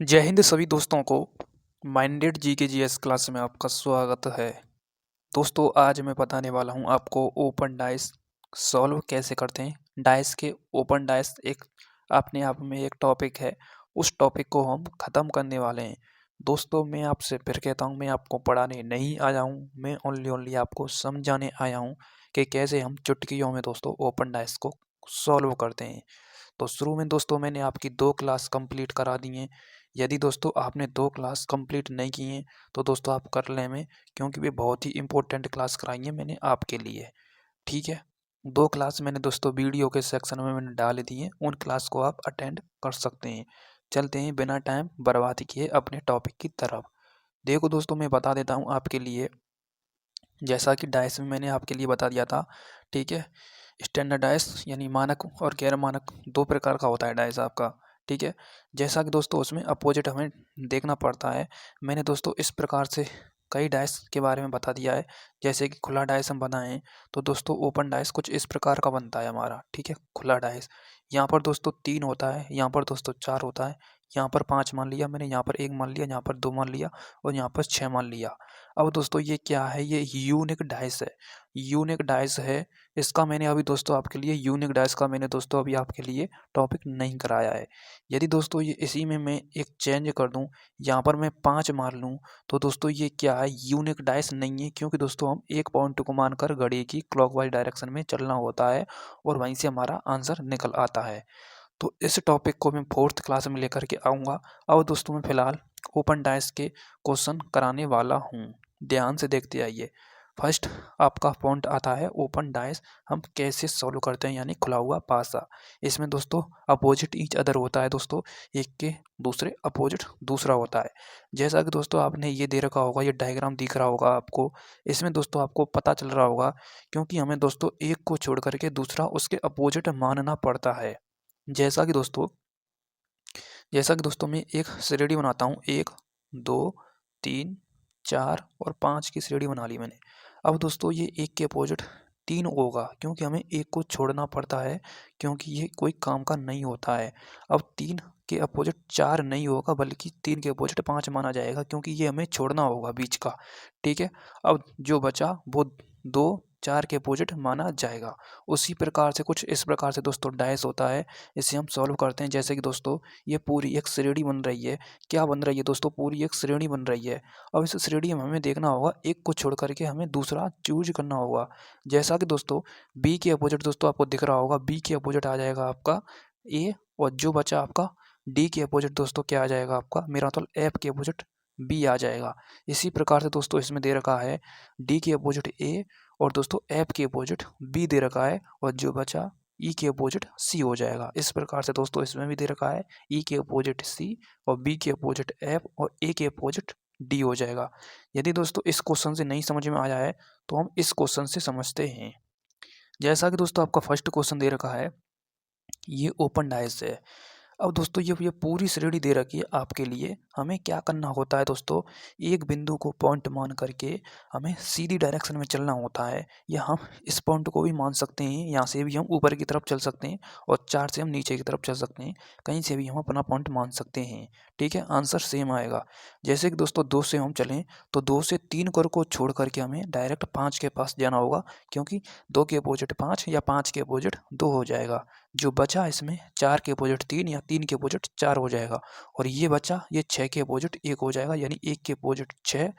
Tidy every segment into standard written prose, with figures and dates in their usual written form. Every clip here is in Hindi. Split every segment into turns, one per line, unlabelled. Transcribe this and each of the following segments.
जय हिंद सभी दोस्तों को। माइंडेड जी के जीएस क्लास में आपका स्वागत है। दोस्तों आज मैं बताने वाला हूं आपको ओपन डाइस सॉल्व कैसे करते हैं। डाइस के ओपन डाइस एक अपने आप में एक टॉपिक है। उस टॉपिक को हम ख़त्म करने वाले हैं। दोस्तों मैं आपसे फिर कहता हूं, मैं आपको पढ़ाने नहीं आया हूं, मैं ओनली आपको समझाने आया हूं कि कैसे हम चुटकियों में दोस्तों ओपन डाइस को सॉल्व करते हैं। तो शुरू में दोस्तों मैंने आपकी 2 क्लास कंप्लीट करा दी हैं। यदि दोस्तों आपने 2 क्लास कंप्लीट नहीं की हैं तो दोस्तों आप कर लें में, क्योंकि वे बहुत ही इम्पोर्टेंट क्लास कराई हैं मैंने आपके लिए। ठीक है, 2 क्लास मैंने दोस्तों वीडियो के सेक्शन में मैंने डाल दी हैं, उन क्लास को आप अटेंड कर सकते हैं। चलते हैं बिना टाइम बर्बाद किए अपने टॉपिक की तरफ। देखो दोस्तों मैं बता देता हूँ आपके लिए, जैसा कि डाइस में मैंने आपके लिए बता दिया था। ठीक है, स्टैंडर्ड डाइस यानी मानक और गैर मानक 2 प्रकार का होता है डाइस आपका। ठीक है, जैसा कि दोस्तों उसमें अपोजिट हमें देखना पड़ता है। मैंने दोस्तों इस प्रकार से कई डाइस के बारे में बता दिया है। जैसे कि खुला डाइस हम बनाएं तो दोस्तों ओपन डाइस कुछ इस प्रकार का बनता है हमारा। ठीक है, खुला डाइस यहाँ पर दोस्तों 3 होता है, यहाँ पर दोस्तों 4 होता है, यहाँ पर 5 मान लिया मैंने, यहाँ पर 1 मान लिया, यहाँ पर 2 मान लिया और यहाँ पर 6 मान लिया। अब दोस्तों ये क्या है, ये यूनिक डाइस है। यूनिक डाइस है, इसका मैंने अभी दोस्तों आपके लिए यूनिक डाइस का मैंने दोस्तों अभी आपके लिए टॉपिक नहीं कराया है। यदि दोस्तों ये इसी में मैं एक चेंज कर दूं, यहाँ पर मैं 5 मार लूँ तो दोस्तों ये क्या है, यूनिक डाइस नहीं है। क्योंकि दोस्तों हम एक पॉइंट को मानकर घड़ी की क्लॉकवाइज डायरेक्शन में चलना होता है और वहीं से हमारा आंसर निकल आता है। तो इस टॉपिक को मैं 4th क्लास में लेकर के आऊँगा। अब दोस्तों मैं फ़िलहाल ओपन डाइस के क्वेश्चन कराने वाला हूँ, ध्यान से देखते आइए। फर्स्ट आपका पॉइंट आता है ओपन डाइस हम कैसे सॉल्व करते हैं, यानी खुला हुआ पासा। इसमें दोस्तों अपोजिट ईच अदर होता है दोस्तों, एक के दूसरे अपोजिट दूसरा होता है। जैसा कि दोस्तों आपने ये दे रखा होगा, ये डायग्राम दिख रहा होगा आपको, इसमें दोस्तों आपको पता चल रहा होगा, क्योंकि हमें दोस्तों एक को छोड़ करके दूसरा उसके अपोजिट मानना पड़ता है। जैसा कि दोस्तों मैं एक श्रेणी बनाता हूँ, 1 2 3 4 और 5 की श्रेणी बना ली मैंने। अब दोस्तों ये एक के अपोजिट 3 होगा, क्योंकि हमें एक को छोड़ना पड़ता है, क्योंकि ये कोई काम का नहीं होता है। अब 3 के अपोजिट 4 नहीं होगा, बल्कि 3 के अपोजिट 5 माना जाएगा, क्योंकि ये हमें छोड़ना होगा बीच का। ठीक है, अब जो बचा वो 2 4 के अपोजिट माना जाएगा। उसी प्रकार से कुछ इस प्रकार से दोस्तों डाइस होता है, इसे हम सॉल्व करते हैं। जैसे कि दोस्तों ये पूरी एक श्रेणी बन रही है। क्या बन रही है दोस्तों, पूरी एक श्रेणी बन रही है। अब इस श्रेणी में हमें देखना होगा, एक को छोड़ करके हमें दूसरा चूज करना होगा। जैसा कि दोस्तों बी के अपोजिट दोस्तों आपको दिख रहा होगा, बी के अपोजिट आ जाएगा आपका ए, और जो बचा आपका डी के अपोजिट दोस्तों क्या आ जाएगा आपका, मेरा मतलब एफ के अपोजिट बी आ जाएगा। इसी प्रकार से दोस्तों इसमें दे रखा है डी के अपोजिट ए और दोस्तों एफ के अपोजिट बी दे रखा है, और जो बचा ई के अपोजिट सी हो जाएगा। इस प्रकार से दोस्तों इसमें भी दे रखा है ई के अपोजिट सी और बी के अपोजिट एफ और ए के अपोजिट डी हो जाएगा। यदि दोस्तों इस क्वेश्चन से नहीं समझ में आया है तो हम इस क्वेश्चन से समझते हैं। जैसा कि दोस्तों आपका फर्स्ट क्वेश्चन दे रखा है, ये ओपन डाइस है। अब दोस्तों ये पूरी श्रेणी दे रखी है आपके लिए। हमें क्या करना होता है दोस्तों, एक बिंदु को पॉइंट मान करके हमें सीधी डायरेक्शन में चलना होता है, या हम इस पॉइंट को भी मान सकते हैं, यहाँ से भी हम ऊपर की तरफ चल सकते हैं और 4 से हम नीचे की तरफ चल सकते हैं, कहीं से भी हम अपना पॉइंट मान सकते हैं। ठीक है, आंसर सेम आएगा। जैसे कि दोस्तों 2 से हम चलें तो 2 से 3 कर को छोड़ करके हमें डायरेक्ट 5 के पास जाना होगा, क्योंकि 2 के अपोजिट 5 या 5 के अपोजिट 2 हो जाएगा। जो बचा इसमें 4 के अपोजिट 3 या 3 के अपोजिट 4 हो जाएगा, और ये बचा ये 6 के अपोजिट 1 हो जाएगा, यानी 1 के अपोजिट 6,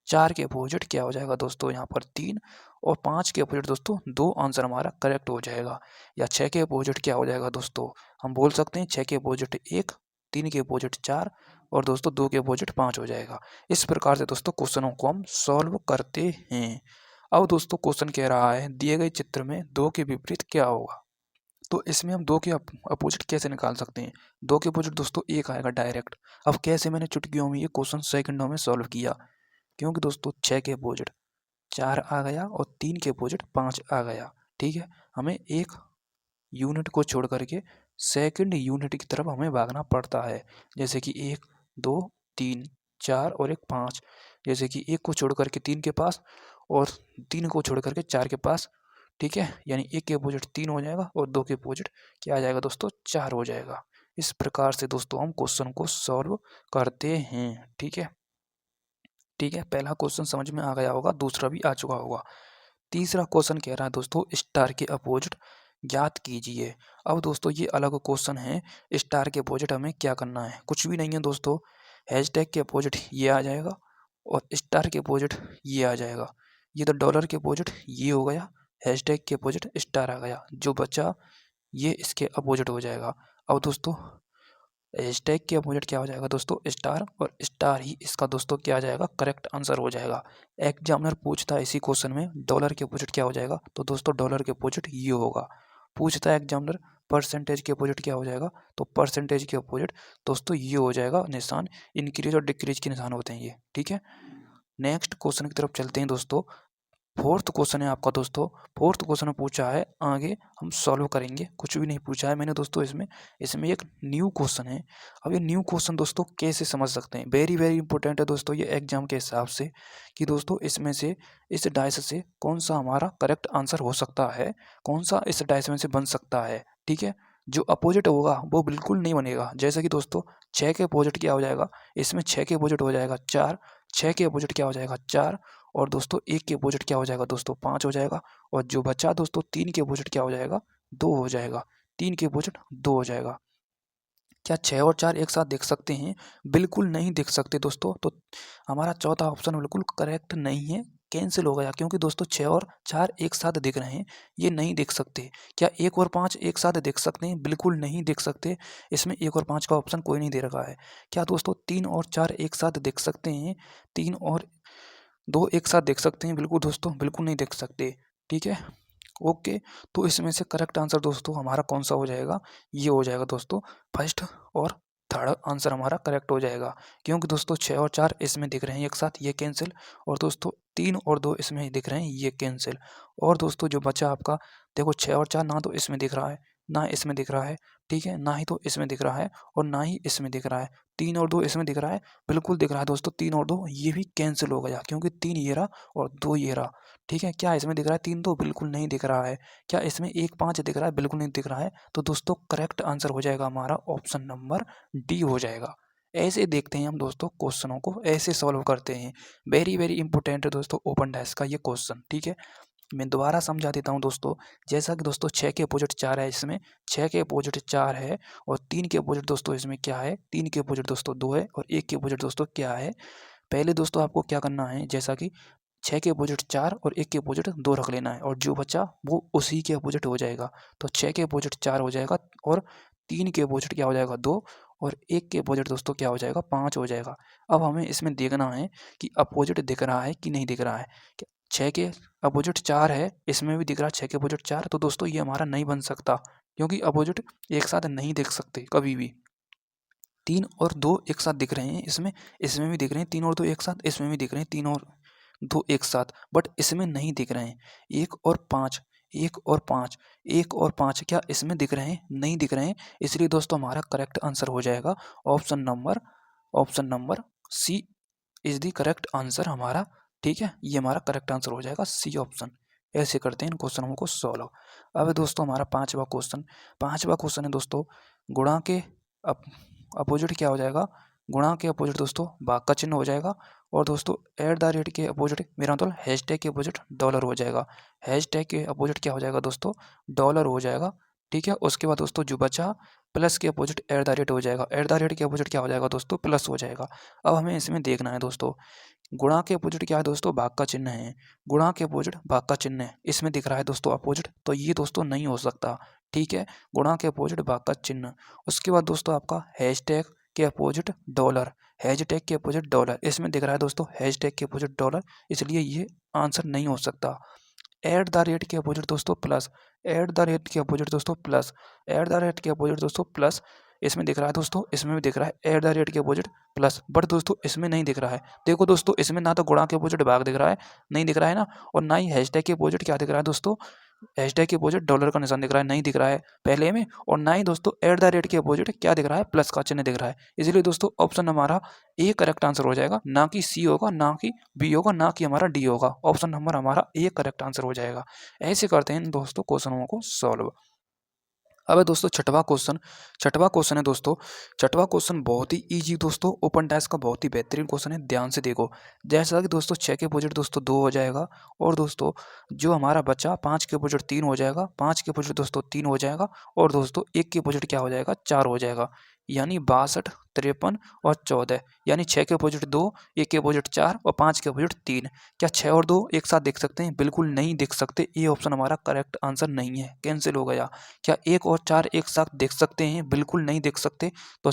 4 के अपोजिट क्या हो जाएगा दोस्तों यहाँ पर 3, और 5 के अपोजिट दोस्तों 2 आंसर हमारा करेक्ट हो जाएगा। या 6 के अपोजिट क्या हो जाएगा दोस्तों, हम बोल सकते हैं 6 के अपोजिट 1, 3 के अपोजिट 4 और दोस्तों 2 के अपोजिट 5 हो जाएगा। इस प्रकार से दोस्तों क्वेश्चनों को हम सॉल्व करते हैं। अब दोस्तों क्वेश्चन कह रहा है, दिए गए चित्र में 2 के विपरीत क्या होगा। तो इसमें हम 2 के अपोजिट कैसे निकाल सकते हैं। 2 के अपोजिट दोस्तों 1 आएगा डायरेक्ट। अब कैसे, मैंने चुटकियों में ये क्वेश्चन सेकंडों में सॉल्व किया, क्योंकि दोस्तों 6 के अपोजिट 4 आ गया और 3 के अपोजिट 5 आ गया। ठीक है, हमें एक यूनिट को छोड़ करके सेकंड यूनिट की तरफ हमें भागना पड़ता है। जैसे कि 1 2 3 4 और एक 5। जैसे कि 1 को छोड़ करके 3 के पास और 3 को छोड़ करके 4 के पास। ठीक है, यानी 1 के अपोजिट 3 हो जाएगा और 2 के अपोजिट क्या आ जाएगा दोस्तों 4 हो जाएगा। इस प्रकार से दोस्तों हम क्वेश्चन को सॉल्व करते हैं। ठीक है, ठीक है, पहला क्वेश्चन समझ में आ गया होगा, दूसरा भी आ चुका होगा। तीसरा क्वेश्चन कह रहा है दोस्तों स्टार के अपोजिट ज्ञात कीजिए। अब दोस्तों ये अलग क्वेश्चन है। स्टार के अपोजिट हमें क्या करना है, कुछ भी नहीं है दोस्तों। हैशटैग के अपोजिट ये आ जाएगा और स्टार के अपोजिट ये आ जाएगा। ये तो डॉलर के अपोजिट ये हो गया, हैशटैग के अपोजिट स्टार आ गया, जो बचा ये इसके अपोजिट हो जाएगा। अब दोस्तों हैशटैग के अपोजिट क्या हो जाएगा दोस्तों, स्टार, और स्टार ही इसका दोस्तों क्या आ जाएगा, करेक्ट आंसर हो जाएगा। एग्जामिनर पूछता है इसी क्वेश्चन में डॉलर के अपोजिट क्या हो जाएगा, तो दोस्तों डॉलर के अपोजिट ये होगा। पूछता है एग्जामिनर परसेंटेज के अपोजिट क्या हो जाएगा, तो परसेंटेज के अपोजिट दोस्तों ये हो जाएगा निशान, इंक्रीज और डिक्रीज के निशान होते हैं ये। ठीक है, नेक्स्ट क्वेश्चन की तरफ चलते हैं दोस्तों। फोर्थ क्वेश्चन है आपका दोस्तों। फोर्थ क्वेश्चन में पूछा है, आगे हम सॉल्व करेंगे, कुछ भी नहीं पूछा है मैंने दोस्तों। इसमें एक न्यू क्वेश्चन है। अब ये न्यू क्वेश्चन दोस्तों कैसे समझ सकते हैं, वेरी वेरी इंपॉर्टेंट है दोस्तों ये एग्जाम के हिसाब से, कि दोस्तों इसमें से इस डाइस से कौन सा हमारा करेक्ट आंसर हो सकता है, कौन सा इस डाइस में से बन सकता है। ठीक है, जो अपोजिट होगा वो बिल्कुल नहीं बनेगा। जैसे कि दोस्तों 6 के अपोजिट क्या हो जाएगा, इसमें 6 के अपोजिट हो जाएगा 4, 6 के अपोजिट क्या हो जाएगा 4, और दोस्तों 1 के अपोजिट क्या हो जाएगा दोस्तों 5 हो जाएगा, और जो बचा दोस्तों 3 के अपोजिट क्या हो जाएगा 2 हो जाएगा, 3 के अपोजिट 2 हो जाएगा। क्या 6 और 4 एक साथ देख सकते हैं, बिल्कुल नहीं देख सकते दोस्तों। तो हमारा चौथा ऑप्शन बिल्कुल करेक्ट नहीं है, कैंसिल हो गया, क्योंकि दोस्तों 6 और 4 एक साथ दिख रहे हैं, ये नहीं देख सकते। क्या 1 और 5 एक साथ देख सकते हैं, बिल्कुल नहीं देख सकते, इसमें 1 और 5 का ऑप्शन कोई नहीं दे रखा है। क्या दोस्तों 3 और 4 एक साथ देख सकते हैं, 3 और 2 एक साथ देख सकते हैं, बिल्कुल दोस्तों बिल्कुल नहीं देख सकते। ठीक है, ओके, तो इसमें से करेक्ट आंसर दोस्तों हमारा कौन सा हो जाएगा, ये हो जाएगा दोस्तों फर्स्ट और थर्ड आंसर हमारा करेक्ट हो जाएगा। क्योंकि दोस्तों 6 और 4 इसमें दिख रहे हैं एक साथ, ये कैंसिल, और दोस्तों 3 और 2 इसमें दिख रहे हैं, ये कैंसिल। और दोस्तों जो बचा आपका, देखो 6 और 4 ना तो इसमें दिख रहा है, ना इसमें दिख रहा है, ठीक है, ना ही तो इसमें दिख रहा है और ना ही इसमें दिख रहा है। 3 और 2 इसमें दिख रहा है, बिल्कुल दिख रहा है दोस्तों, 3 और 2 ये भी कैंसिल हो गया, क्योंकि 3 ये रहा और 2 ये रहा। ठीक है, क्या इसमें दिख रहा है 3 2, बिल्कुल नहीं दिख रहा है। क्या इसमें 1 5 दिख रहा है, बिल्कुल नहीं दिख रहा है। तो दोस्तों करेक्ट आंसर हो जाएगा हमारा ऑप्शन नंबर डी हो जाएगा। ऐसे देखते हैं हम दोस्तों, क्वेश्चनों को ऐसे सॉल्व करते हैं। वेरी वेरी इंपॉर्टेंट है दोस्तों ओपन डाइस का ये क्वेश्चन। ठीक है, मैं दोबारा समझा देता हूँ दोस्तों। जैसा कि दोस्तों 6 के अपोजिट 4 है, इसमें 6 के अपोजिट 4 है, और 3 के अपोजिट दोस्तों इसमें क्या है, 3 के अपोजिट दोस्तों 2 है, और 1 के अपोजिट दोस्तों क्या है। पहले दोस्तों आपको क्या करना है, जैसा कि 6 के अपोजिट 4 और 1 के अपोजिट 2 रख लेना है, और जो बचा वो उसी के अपोजिट हो जाएगा। तो 6 के अपोजिट 4 हो जाएगा, और 3 के अपोजिट क्या हो जाएगा 2, और 1 के अपोजिट दोस्तों क्या हो जाएगा 5 हो जाएगा। अब हमें इसमें देखना है कि अपोजिट दिख रहा है कि नहीं दिख रहा है। 6 के अपोजिट 4 है, इसमें भी दिख रहा है 6 के अपोजिट 4, तो दोस्तों ये हमारा नहीं बन सकता, क्योंकि अपोजिट एक साथ नहीं देख सकते कभी भी। 3 और 2 एक साथ दिख रहे हैं इसमें, इसमें भी दिख रहे हैं 3 और 2 एक साथ, इसमें भी दिख रहे हैं 3 और 2 एक साथ, बट इसमें नहीं दिख रहे हैं। 1 और 5, 1 और 5, 1 और 5 क्या इसमें दिख रहे हैं, नहीं दिख रहे हैं। इसलिए दोस्तों हमारा करेक्ट आंसर हो जाएगा option number C is the correct answer हमारा। ठीक है, ये हमारा करेक्ट आंसर हो जाएगा सी ऑप्शन। ऐसे करते हैं इन क्वेश्चनों को सॉल्व। अब दोस्तों हमारा पांचवा क्वेश्चन है दोस्तों, गुणा के अपोजिट क्या हो जाएगा, गुणा के अपोजिट दोस्तों भाग का चिन्ह हो जाएगा, और दोस्तों एट द रेट के अपोजिट, मेरा मतलब हैशटैग के अपोजिट डॉलर हो जाएगा। हैशटैग के अपोजिट क्या हो जाएगा दोस्तों, डॉलर हो जाएगा। ठीक है, उसके बाद दोस्तों जो बचा प्लस के अपोजिट एट द रेट हो जाएगा, एट द रेट के अपोजिट क्या हो जाएगा दोस्तों, प्लस हो जाएगा। अब हमें इसमें देखना है दोस्तों, गुणा के अपोजिट क्या है दोस्तों, भाग का चिन्ह है, गुणा के अपोजिट भाग का चिन्ह है, इसमें दिख रहा है दोस्तों अपोजिट, तो ये दोस्तों नहीं हो सकता। ठीक है, गुणा के अपोजिट भाग का चिन्ह। उसके बाद दोस्तों आपका हैशटैग के अपोजिट डॉलर, हैशटैग के अपोजिट डॉलर, इसमें दिख रहा है दोस्तों हैशटैग के अपोजिट डॉलर, इसलिए ये आंसर नहीं हो सकता। एट द रेट के अपोजिट दोस्तों प्लस, एट द रेट के अपोजिट दोस्तों प्लस, एट द रेट के अपोजिट दोस्तों प्लस, इसमें दिख रहा है दोस्तों, इसमें भी दिख रहा है एट द रेट के अपोजिट प्लस, बट दोस्तों इसमें नहीं दिख रहा है। देखो दोस्तों इसमें ना तो गुणा के अपोजिट भाग दिख रहा है, नहीं दिख रहा है ना, और ना ही हैशटैग के अपोजिट क्या दिख रहा है दोस्तों, हैशटैग के अपोजिट डॉलर का निशान दिख रहा है, नहीं दिख रहा है पहले में, और ना ही दोस्तों एट द रेट के अपोजिट क्या दिख रहा है, प्लस का चिन्ह दिख रहा है। इसलिए दोस्तों ऑप्शन हमारा ए करेक्ट आंसर हो जाएगा, ना कि सी होगा, ना कि बी होगा, ना कि हमारा डी होगा। ऑप्शन नंबर हमारा ए करेक्ट आंसर हो जाएगा। ऐसे करते हैं दोस्तों क्वेश्चनों को सॉल्व। अब है दोस्तों छठवां क्वेश्चन है दोस्तों। छठवां क्वेश्चन बहुत ही इजी दोस्तों, ओपन टाइप्स का बहुत ही बेहतरीन क्वेश्चन है, ध्यान से देखो। जैसा कि दोस्तों 6 के अपोजिट दोस्तों 2 हो जाएगा, और दोस्तों जो हमारा बचा 5 के अपोजिट 3 हो जाएगा, 5 के अपोजिट दोस्तों 3 हो जाएगा, और दोस्तों 1 के अपोजिट क्या हो जाएगा, 4 हो जाएगा। यानी 62, 53 और 14, यानी 6 के अपोजिट 2, 1 के अपोजिट 4 और 5 के अपोजिट 3। क्या 6 और 2 एक साथ देख सकते हैं? बिल्कुल नहीं देख सकते, ये ऑप्शन हमारा करेक्ट आंसर नहीं है, कैंसिल हो गया। क्या 1 और 4 एक साथ देख सकते हैं? बिल्कुल नहीं देख सकते, तो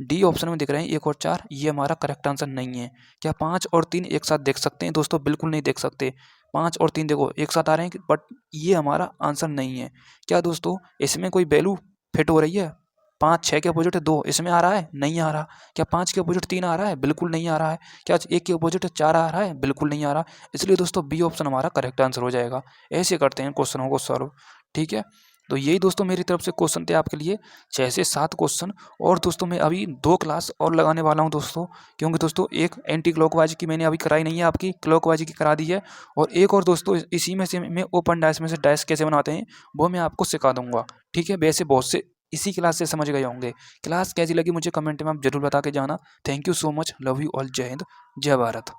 डी ऑप्शन में दिख रहे हैं 1 और 4, ये हमारा करेक्ट आंसर नहीं है। क्या 5 और 3 एक साथ देख सकते हैं? दोस्तों बिल्कुल नहीं देख सकते, 5 और 3 देखो एक साथ आ रहे हैं, बट ये हमारा आंसर नहीं है। क्या दोस्तों इसमें कोई वैल्यू फिट हो रही है? 5 6 के अपोजिट 2 इसमें आ रहा है? नहीं आ रहा। क्या 5 के अपोजिट 3 आ रहा है? बिल्कुल नहीं आ रहा है। क्या 1 के अपोजिट 4 आ रहा है? बिल्कुल नहीं आ रहा। इसलिए दोस्तों बी ऑप्शन हमारा करेक्ट आंसर हो जाएगा। ऐसे करते हैं क्वेश्चनों को सॉल्व, ठीक है। तो यही दोस्तों मेरी तरफ से क्वेश्चन थे आपके लिए, 6 से 7 क्वेश्चन। और दोस्तों मैं अभी 2 क्लास और लगाने वाला हूं दोस्तों, क्योंकि दोस्तों एक एंटी क्लॉकवाइज की मैंने अभी कराई नहीं है, आपकी क्लॉकवाइज की करा दी है। और एक और दोस्तों इसी में से मैं ओपन डैश में से डैश कैसे बनाते हैं वो मैं आपको सिखा दूंगा, ठीक है। वैसे बहुत से इसी क्लास से समझ गए होंगे। क्लास कैसी लगी मुझे कमेंट में आप जरूर बता के जाना। Thank you so much, love you all, जय हिंद, जय भारत।